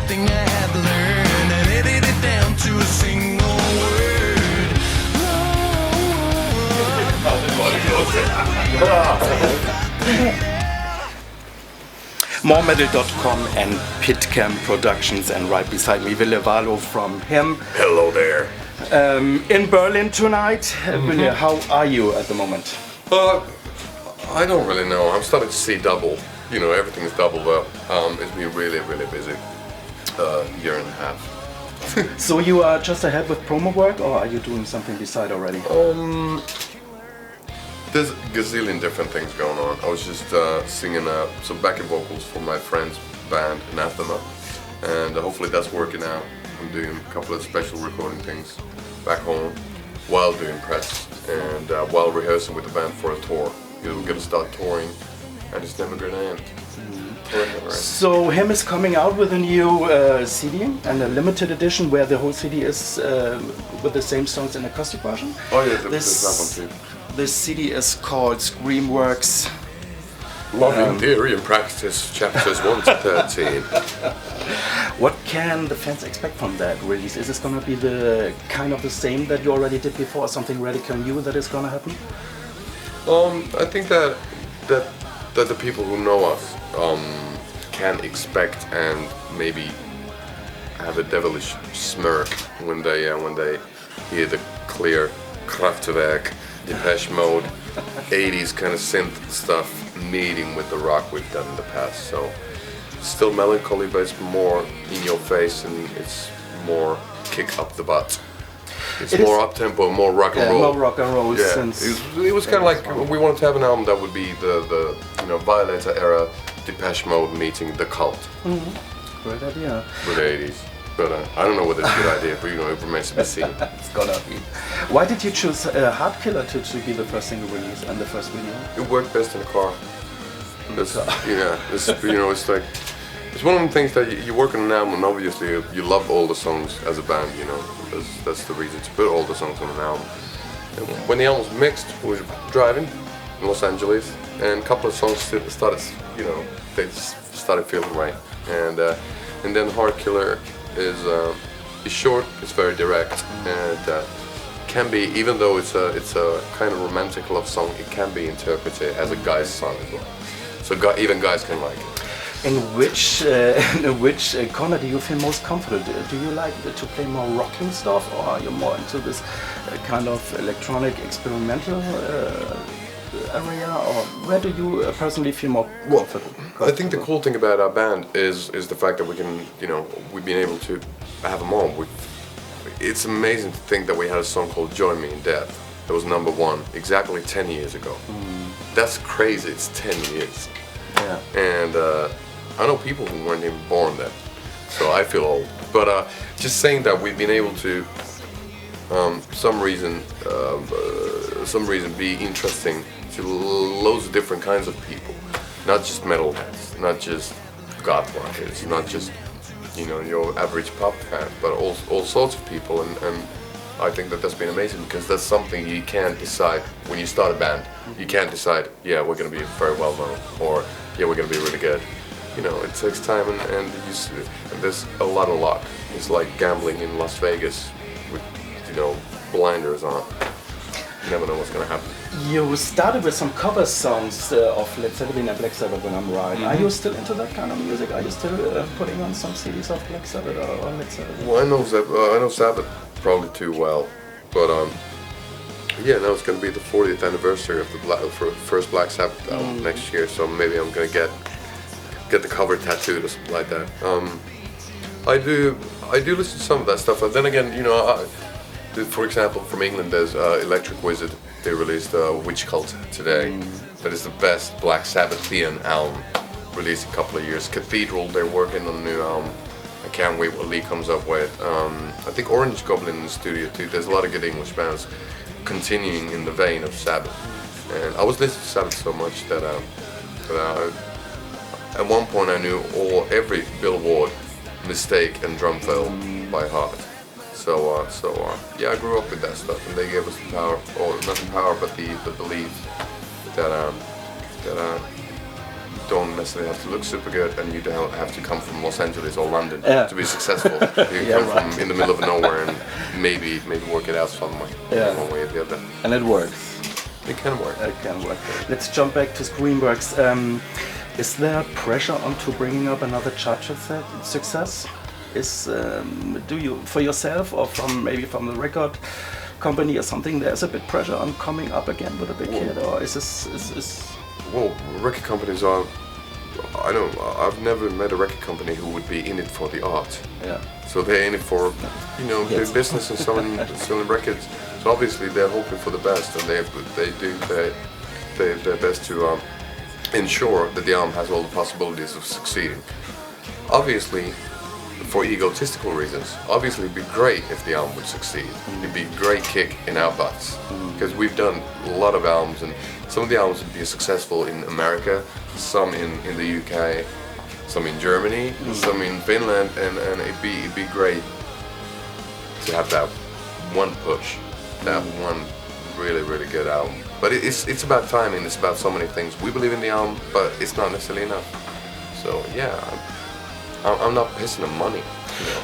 everything I had learned and edit it down to a single word. Moremetal.com and PitCam Productions, and right beside me Ville Valo from him. Hello there. In Berlin tonight. Ville, how are you at the moment? I don't really know. I'm starting to see double. You know, everything is doubled up. It's been really, really busy year and a half. So you are just ahead with promo work, or are you doing something beside already? There's a gazillion different things going on. I was just singing some backing vocals for my friend's band, Anathema, and hopefully that's working out. I'm doing a couple of special recording things back home while doing press and while rehearsing with the band for a tour. We're gonna start touring, and it's never gonna end. So him is coming out with a new CD and a limited edition where the whole CD is with the same songs in acoustic version. Oh yeah, there's that one too. This CD is called Screamworks. Love in Theory and Practice, chapters 1 to 13. What can the fans expect from that release? Is this gonna be the kind of the same that you already did before, or something radical new that is gonna happen? I think that the people who know us can expect and maybe have a devilish smirk when they hear the clear Kraftwerk, Depeche Mode, 80s kind of synth stuff meeting with the rock we've done in the past. So still melancholy, but it's more in your face and it's more kick up the butt. It's more up tempo, more rock and roll. More rock and roll. Yeah, Since it was kind of like we wanted to have an album that would be the Violator era Depeche Mode meeting the Cult. Great idea. For the 80s. But I don't know whether it's a good idea, but it remains to be seen. It's gonna be. Why did you choose Heart Killer to be the first single release and the first video? It worked best in a car. It's like it's one of the things that you work on an album, and obviously you love all the songs as a band. That's the reason to put all the songs on an album. And when the album was mixed, we were driving in Los Angeles, and a couple of songs started feeling right, and then Heart Killer is short, it's very direct, and can be, even though it's a kind of romantic love song, it can be interpreted as a guy's song as well. So even guys can like it. In which corner do you feel most comfortable? Do you like to play more rocking stuff, or are you more into this kind of electronic experimental area, or where do you personally feel more comfortable? I think the cool thing about our band is the fact that we can, we've been able to have them all. It's amazing to think that we had a song called Join Me in Death that was #1 exactly 10 years ago. That's crazy, it's 10 years. Yeah. And I know people who weren't even born then, so I feel old. But just saying that we've been able to, some reason be interesting to loads of different kinds of people, not just metalheads, not just goth rockers, not just your average pop fan, but all sorts of people, and I think that's been amazing, because that's something you can't decide when you start a band. You can't decide, yeah, we're going to be very well known, or yeah, we're going to be really good. It takes time, and there's a lot of luck. It's like gambling in Las Vegas with blinders on. You never know what's going to happen. You started with some cover songs of Led Zeppelin and Black Sabbath, when I'm right. Are you still into that kind of music? Are you still putting on some CDs of Black Sabbath or Led Zeppelin? Well, I know Sabbath probably too well, but yeah, now it's going to be the 40th anniversary of the first Black Sabbath album next year, so maybe I'm going to get the cover tattooed or something like that. I do listen to some of that stuff, and then again, for example, from England, there's Electric Wizard. They released Witch Cult today. That is the best Black Sabbathian album released a couple of years. Cathedral, they're working on a new album. I can't wait what Lee comes up with. I think Orange Goblin in the studio too. There's a lot of good English bands continuing in the vein of Sabbath. And I was listening to Sabbath so much that at one point I knew every Bill Ward, Mistake, and Drumfell by heart. So yeah, I grew up with that stuff, and they gave us the power, or not the power, but the belief that don't necessarily have to look super good, and you don't have to come from Los Angeles or London Yeah. to be successful. You can come from in the middle of nowhere and maybe work it out somewhere, one way or the other. And it works. It can work. It can work. Let's jump back to Screenworks. Is there pressure onto bringing up another chart success? Do you, for yourself or maybe from the record company or something, there's a bit pressure on coming up again with a big hit, or is this? Well, record companies are. I've never met a record company who would be in it for the art. Yeah. So they're in it for, their business and selling records. So obviously they're hoping for the best, and they do their best to ensure that the album has all the possibilities of succeeding. Obviously, for egotistical reasons, obviously it'd be great if the album would succeed. It'd be a great kick in our butts, because we've done a lot of albums, and some of the albums would be successful in America, some in the UK, some in Germany, some in Finland, and it'd be great to have that one push, that one really, really good album. But it's about timing, it's about so many things. We believe in the album, but it's not necessarily enough. So yeah, I'm not pissing on money.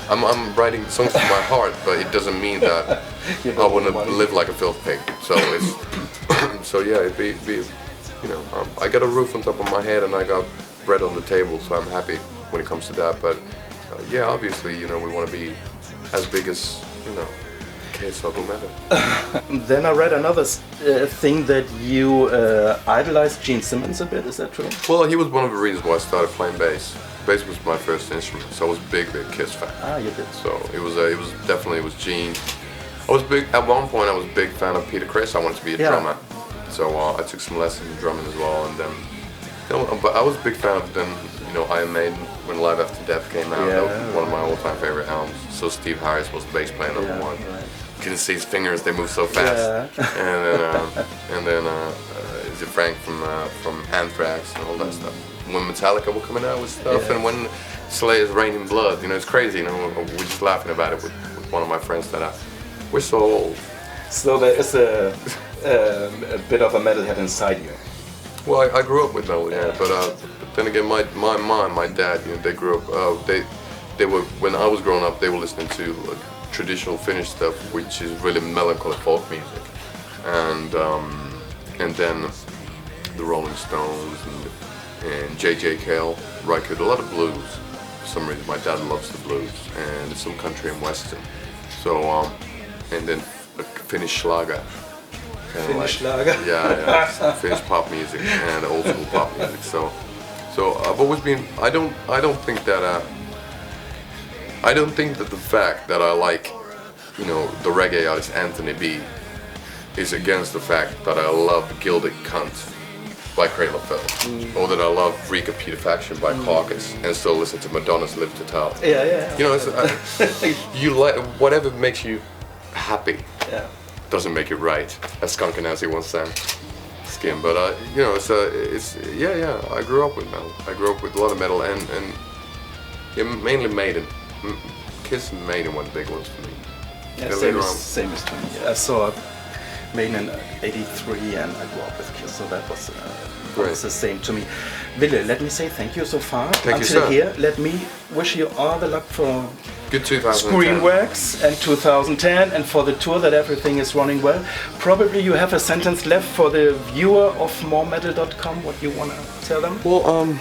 I'm writing songs from my heart, but it doesn't mean that I want to live like a filth pig. So it's so yeah, it'd be I got a roof on top of my head and I got bread on the table, so I'm happy when it comes to that. But yeah, obviously, we want to be as big as Case of Matter. Then I read another thing that you idolized Gene Simmons a bit. Is that true? Well, he was one of the reasons why I started playing bass. Bass was my first instrument, so I was a big Kiss fan. Ah, you did. So it was Gene. I was big at one point. I was a big fan of Peter Criss. I wanted to be a drummer, so I took some lessons in drumming as well. And then, but I was a big fan of them. Iron Maiden when Live After Death came out. That was one of my all-time favorite albums. So Steve Harris was the bass player number one. Right. You couldn't see his fingers; they moved so fast. And then is it Frank from Anthrax and all that stuff. When Metallica were coming out with stuff, and when Slayer's Rain in Blood, it's crazy. We're just laughing about it with one of my friends that we're so old. So there is a bit of a metalhead inside you. Well, I grew up with metal, but then again, my mom and my dad, they grew up. They were, when I was growing up, they were listening to traditional Finnish stuff, which is really melancholy folk music, and then the Rolling Stones and J.J. Cale, Rykud, a lot of blues. For some reason, my dad loves the blues, and some country and western. So, and then Finnish Schlager. Finnish Schlager? Yeah, Finnish pop music and old school pop music. So I've always been. I don't think that the fact that I like, the reggae artist Anthony B, is against the fact that I love Gilded Cunt by Cradle of Filth, or that I love Rika Putrefaction by Caucus, and still listen to Madonna's Live to Tell. Yeah. You like whatever makes you happy. Yeah. Doesn't make it right, as Skunk Anansi once sang. Skin, but I grew up with metal. I grew up with a lot of metal and mainly Maiden. Kiss and Maiden were the big ones for me. Yeah, same as me. I saw Maiden in '83 and I grew up with Kiss, so that was the same to me. Ville, let me say thank you so far. Thank you, Until sir. here, let me wish you all the luck for good 2010. Screenworks and 2010, and for the tour, that everything is running well. Probably you have a sentence left for the viewer of moremetal.com, what you want to tell them? Well,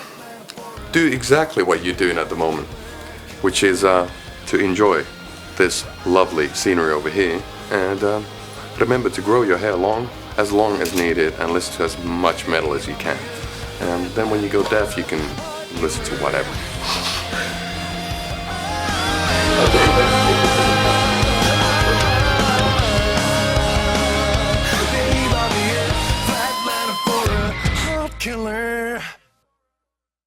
do exactly what you're doing at the moment, which is to enjoy this lovely scenery over here, and remember to grow your hair long as needed, and listen to as much metal as you can. And then when you go deaf, you can listen to whatever.